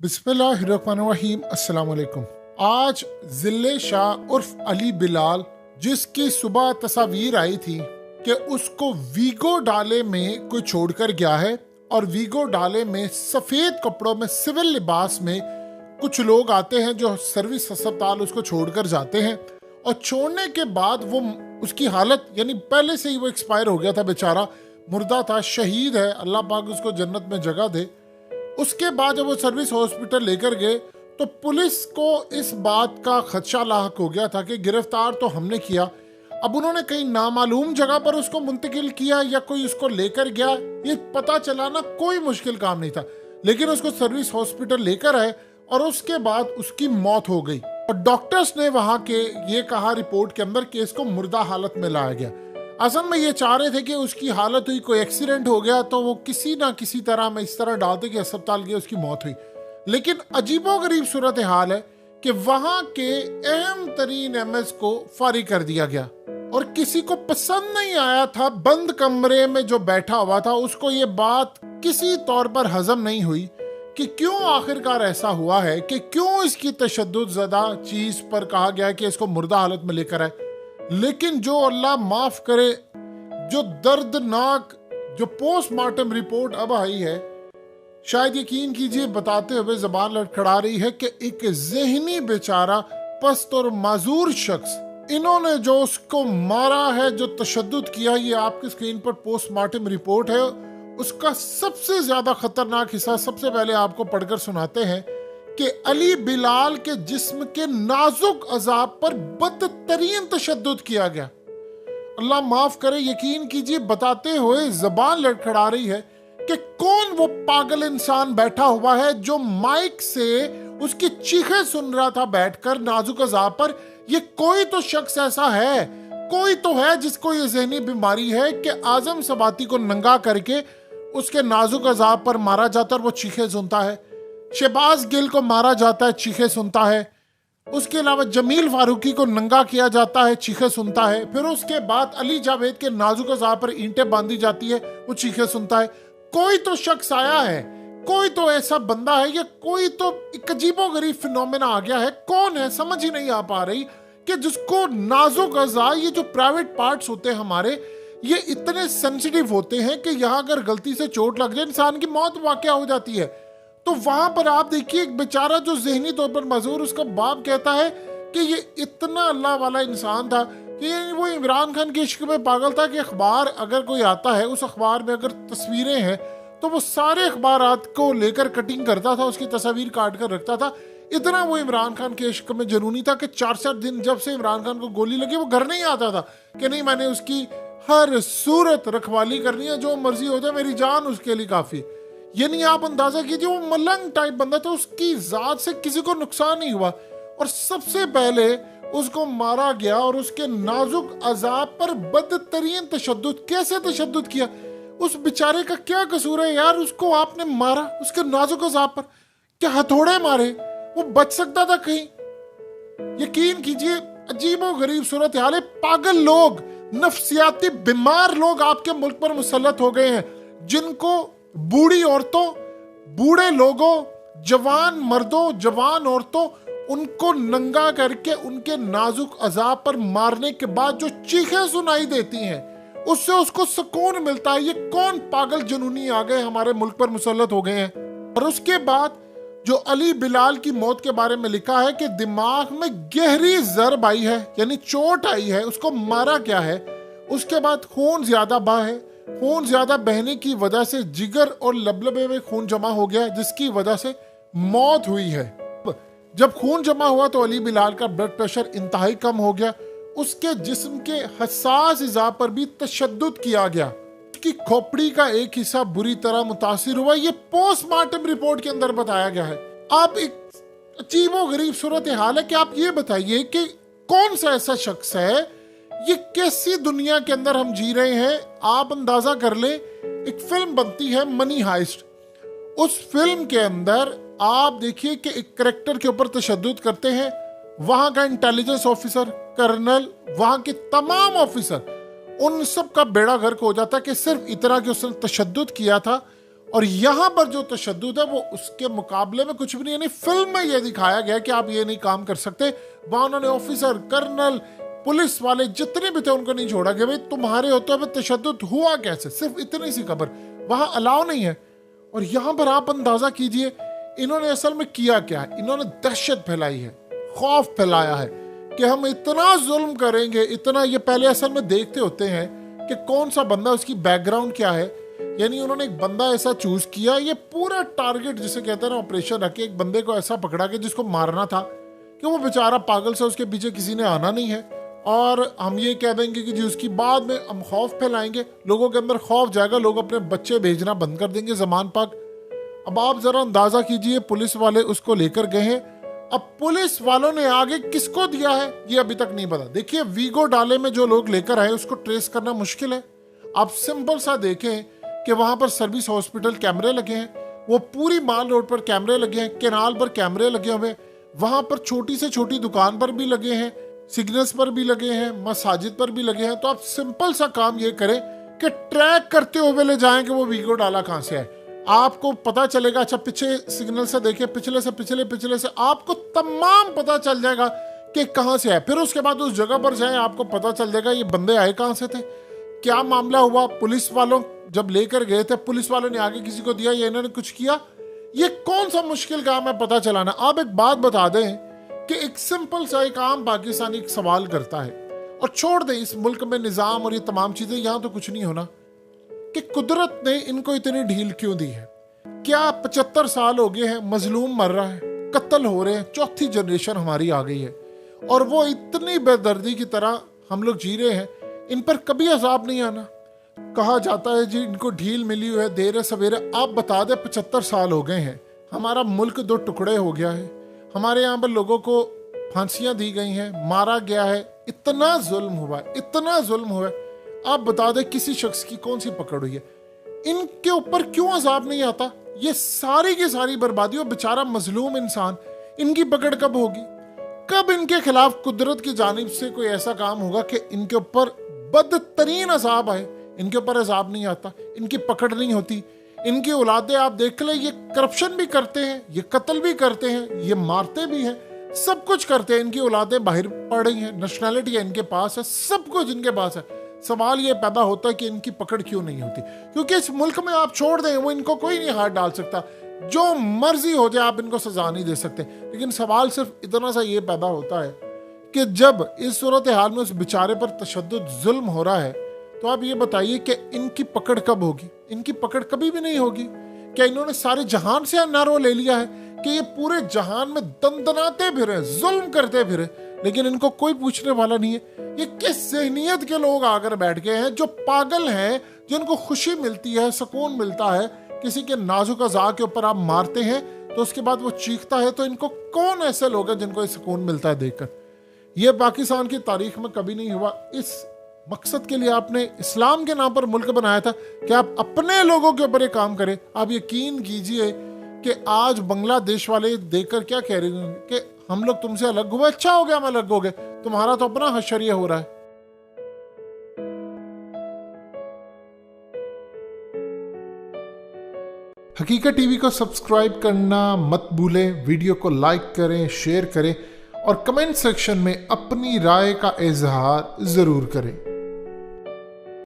बिस्मिल्लाहिर्रहमानिर्रहीम। अस्सलाम वालेकुम। आज जिले शाह उर्फ अली बिलाल, जिसकी सुबह तस्वीर आई थी कि उसको वीगो डाले में कोई छोड़कर गया है और वीगो डाले में सफ़ेद कपड़ों में सिविल लिबास में कुछ लोग आते हैं जो सर्विस अस्पताल उसको छोड़कर जाते हैं और छोड़ने के बाद वो उसकी हालत यानी पहले से ही वो एक्सपायर हो गया था, बेचारा मुर्दा था, शहीद है, अल्लाह पाक उसको जन्नत में जगह दे। उसके बाद जब वो सर्विस हॉस्पिटल लेकर गए तो पुलिस को इस बात का खदशा लाहक हो गया था कि गिरफ्तार तो हमने किया, अब उन्होंने कहीं नामालूम जगह पर उसको मुंतकिल किया या कोई उसको लेकर गया, ये पता चला ना कोई मुश्किल काम नहीं था। लेकिन उसको सर्विस हॉस्पिटल लेकर आए और उसके बाद उसकी मौत हो गई और डॉक्टर्स ने वहां के ये कहा रिपोर्ट के अंदर कि इसको मुर्दा हालत में लाया गया। असल में ये चाह रहे थे कि उसकी हालत हुई, कोई एक्सीडेंट हो गया तो वो किसी ना किसी तरह में इस तरह डालते कि अस्पताल गए, उसकी मौत हुई। लेकिन अजीबोगरीब सूरत हाल है कि वहां के अहम तरीन एमएस को फारिग कर दिया गया और किसी को पसंद नहीं आया था, बंद कमरे में जो बैठा हुआ था उसको ये बात किसी तौर पर हजम नहीं हुई कि क्यों आखिरकार ऐसा हुआ है, कि क्यों इसकी तशद्दुद ज़दा चीज पर कहा गया कि इसको मुर्दा हालत में लेकर आए। लेकिन जो अल्लाह माफ करे, जो दर्दनाक जो पोस्टमार्टम रिपोर्ट अब आई है, शायद यकीन कीजिए बताते हुए जबान लड़खड़ा रही है कि एक जहनी बेचारा पस्त और माजूर शख्स, इन्होंने जो उसको मारा है, जो तशद्दुद किया, ये आपकी स्क्रीन पर पोस्टमार्टम रिपोर्ट है। उसका सबसे ज्यादा खतरनाक हिस्सा सबसे पहले आपको पढ़कर सुनाते हैं कि अली बिलाल के जिस्म के नाजुक अजाब पर बदतरीन तशद्दुद किया गया। अल्लाह माफ करे, यकीन कीजिए बताते हुए जबान लड़खड़ा रही है कि कौन वो पागल इंसान बैठा हुआ है जो माइक से उसकी चीखें सुन रहा था बैठकर नाजुक अजाब पर। ये कोई तो शख्स ऐसा है, कोई तो है जिसको ये जहनी बीमारी है कि आजम सबाती को नंगा करके उसके नाजुक अजाब पर मारा जाता है और वो चीखें सुनता है। शहबाज गिल को मारा जाता है, चीखें सुनता है। उसके अलावा जमील फारूकी को नंगा किया जाता है, चीखें सुनता है। फिर उसके बाद अली जावेद के नाजुक अज़ाब पर ईंटें बांधी जाती है, वो चीखें सुनता है। कोई तो शख्स आया है, कोई तो ऐसा बंदा है, या कोई तो एक अजीबोगरीब फिनोमेना आ गया है। कौन है समझ ही नहीं आ पा रही कि जिसको नाजुक अज़ा, ये जो प्राइवेट पार्ट्स होते हैं हमारे, ये इतने सेंसिटिव होते हैं कि यहाँ अगर गलती से चोट लग जाए इंसान की मौत वाक़या हो जाती है। तो वहां पर आप देखिए एक बेचारा जो जहनी तौर पर मजबूर, उसका बाप कहता है कि ये इतना अल्लाह वाला इंसान था कि वो इमरान खान के इश्क में पागल था कि अखबार अगर कोई आता है, उस अखबार में अगर तस्वीरें हैं तो वो सारे अखबारात को लेकर कटिंग करता था, उसकी तस्वीर काट कर रखता था। इतना वो इमरान खान के इश्क में जुनूनी था कि 4-4 दिन जब से इमरान खान को गोली लगी वो घर नहीं आता था कि नहीं, मैंने उसकी हर सूरत रखवाली करनी है, जो मर्जी हो जाए, मेरी जान उसके लिए काफी। यानी आप अंदाजा कीजिए वो मलंग टाइप बंदा था, उसकी जात से किसी को नुकसान नहीं हुआ और सबसे पहले उसको मारा गया और उसके नाजुक अजाब पर बदतरीन तशद्दुद। कैसे तशद्दुद किया? उस बेचारे का क्या कसूर है यार? उसको आपने मारा उसके नाजुक अजाब पर, क्या हथौड़े मारे? वो बच सकता था कहीं? यकीन कीजिए अजीबो गरीब सूरत हाल है। पागल लोग, नफ्सियाती बीमार लोग आपके मुल्क पर मुसल्लत हो गए हैं, जिनको बूढ़ी औरतों, बूढ़े लोगों, जवान मर्दों, जवान औरतों, उनको नंगा करके उनके नाजुक अजाब पर मारने के बाद जो चीखें सुनाई देती हैं उससे उसको सुकून मिलता है। ये कौन पागल जुनूनी आ गए हमारे मुल्क पर मुसल्लत हो गए हैं। और उसके बाद जो अली बिलाल की मौत के बारे में लिखा है कि दिमाग में गहरी जरब आई है, यानी चोट आई है, उसको मारा क्या है। उसके बाद खून ज्यादा बहा है, खून ज्यादा बहने की वजह से जिगर और लबलबे में खून जमा हो गया, जिसकी वजह से मौत हुई है। जब खून जमा हुआ तो अली बिलाल का ब्लड प्रेशर इंतहाई कम हो गया, उसके जिस्म के हसास हिस्सा पर भी तशद्दुद किया गया, उसकी खोपड़ी का एक हिस्सा बुरी तरह मुतासिर हुआ। ये पोस्टमार्टम रिपोर्ट के अंदर बताया गया है। आप एक अजीबोगरीब सूरत हाल है कि आप ये बताइए कि कौन सा ऐसा शख्स है, ये कैसी दुनिया के अंदर हम जी रहे हैं। आप अंदाजा कर ले, एक फिल्म बनती है मनी हाइस्ट, उस फिल्म के अंदर आप देखिए कि एक कैरेक्टर के ऊपर तशद्दुद करते हैं, वहां का इंटेलिजेंस ऑफिसर, कर्नल, वहां के तमाम ऑफिसर, उन सब का बेड़ा गर्क हो जाता है कि सिर्फ इतना कि उसने तशद्दुद किया था और यहाँ पर जो तशद्दुद है वो उसके मुकाबले में कुछ भी नहीं। यानी फिल्म में ये दिखाया गया कि आप ये नहीं काम कर सकते। वहां उन्होंने ऑफिसर, कर्नल, पुलिस वाले जितने भी थे उनको नहीं छोड़ा कि भाई तुम्हारे होते हुए तशद्दुद हुआ कैसे, सिर्फ इतनी सी खबर वहां अलाउ नहीं है। और यहाँ पर आप अंदाजा कीजिए इन्होंने असल में किया क्या है। इन्होंने दहशत फैलाई है, खौफ फैलाया है कि हम इतना जुल्म करेंगे, इतना। ये पहले असल में देखते होते हैं कि कौन सा बंदा, उसकी बैकग्राउंड क्या है। यानी उन्होंने एक बंदा ऐसा चूज किया, ये पूरा टारगेट जिसे कहते हैं ना ऑपरेशन रखे, एक बंदे को ऐसा पकड़ा के जिसको मारना था कि वो बेचारा पागल से, उसके पीछे किसी ने आना नहीं है। और हम ये कह देंगे कि जी उसकी बाद में हम खौफ फैलाएंगे, लोगों के अंदर खौफ जाएगा, लोग अपने बच्चे भेजना बंद कर देंगे ज़मान पाक। अब आप जरा अंदाजा कीजिए, पुलिस वाले उसको लेकर गए हैं। अब पुलिस वालों ने आगे किसको दिया है ये अभी तक नहीं पता। देखिए वीगो डाले में जो लोग लेकर आए उसको ट्रेस करना मुश्किल है। आप सिंपल सा देखें कि वहां पर सर्विस हॉस्पिटल कैमरे लगे हैं, वो पूरी माल रोड पर कैमरे लगे हैं, केनाल पर कैमरे लगे हुए, वहां पर छोटी से छोटी दुकान पर भी लगे हैं, सिग्नल्स पर भी लगे हैं, मसाजिद पर भी लगे हैं। तो आप सिंपल सा काम ये करें कि ट्रैक करते हुए ले जाएं कि वो वीगो डाला कहां से है। आपको पता चलेगा, अच्छा पीछे सिग्नल से देखिए, पिछले से पिछले से आपको तमाम पता चल जाएगा कि कहां से है। फिर उसके बाद उस जगह पर जाएं, आपको पता चल जाएगा ये बंदे आए कहां से थे, क्या मामला हुआ। पुलिस वालों जब लेकर गए थे, पुलिस वालों ने आगे किसी को दिया या इन्होंने कुछ किया, ये कौन सा मुश्किल काम है पता चलाना। आप एक बात बता दें कि एक सिंपल सा एक आम पाकिस्तानी एक सवाल करता है, और छोड़ दें इस मुल्क में निजाम और ये तमाम चीजें, यहां तो कुछ नहीं होना, कि कुदरत ने इनको इतनी ढील क्यों दी है। क्या 75 साल हो गए हैं, मजलूम मर रहा है, कत्ल हो रहे हैं, चौथी जनरेशन हमारी आ गई है, और वो इतनी बेदर्दी की तरह हम लोग जी रहे हैं, इन पर कभी अजाब नहीं आना। कहा जाता है जी इनको ढील मिली हुई है, देर सवेरे। आप बता दें 75 साल हो गए हैं, हमारा मुल्क 2 टुकड़े हो गया है, हमारे यहाँ पर लोगों को फांसियां दी गई हैं, मारा गया है, इतना जुल्म हुआ है, इतना जुल्म हुआ है। आप बता दें किसी शख्स की कौन सी पकड़ हुई है, इनके ऊपर क्यों अजाब नहीं आता। ये सारी की सारी बर्बादी, और बेचारा मजलूम इंसान, इनकी पकड़ कब होगी, कब इनके खिलाफ कुदरत की जानिब से कोई ऐसा काम होगा कि इनके ऊपर बदतरीन अजाब आए। इनके ऊपर अजाब नहीं आता, इनकी पकड़ नहीं होती। इनकी औलादे आप देख ले, ये करप्शन भी करते हैं, ये कत्ल भी करते हैं, ये मारते भी हैं, सब कुछ करते हैं। इनकी औलादे बाहर पड़ रही हैं, नेशनैलिटी इनके पास है, सब कुछ इनके पास है। सवाल ये पैदा होता है कि इनकी पकड़ क्यों नहीं होती, क्योंकि इस मुल्क में आप छोड़ दें, वो इनको कोई नहीं हाथ डाल सकता, जो मर्जी हो जाए आप इनको सजा नहीं दे सकते। लेकिन सवाल सिर्फ इतना सा ये पैदा होता है कि जब इस सूरत हाल में उस बेचारे पर तशद्दुद जुल्म हो रहा है, तो आप ये बताइए कि इनकी पकड़ कब होगी। इनकी पकड़ कभी भी नहीं होगी। क्या इन्होंने सारे जहान से नारो ले लिया है कि ये पूरे जहान में दंदनाते फिरे, जुल्म करते फिरे, लेकिन इनको कोई पूछने वाला नहीं है। ये किस ज़हनियत के लोग आकर बैठ गए हैं, जो पागल हैं, जिनको खुशी मिलती है, सुकून मिलता है, किसी के नाजुक अज़ा के ऊपर आप मारते हैं तो उसके बाद वो चीखता है, तो इनको कौन ऐसे लोग हैं जिनको ये सुकून मिलता है देखकर। ये पाकिस्तान की तारीख में कभी नहीं हुआ। इस मकसद के लिए आपने इस्लाम के नाम पर मुल्क बनाया था कि आप अपने लोगों के ऊपर ये काम करें। आप यकीन कीजिए कि आज बांग्लादेश वाले देखकर क्या कह रहे हैं कि हम लोग तुमसे अलग हुए, अच्छा हो गया हम अलग हो गए, तुम्हारा तो अपना हशरिया हो रहा है। हकीकत टीवी को सब्सक्राइब करना मत भूलें, वीडियो को लाइक करें, शेयर करें और कमेंट सेक्शन में अपनी राय का इजहार जरूर करें।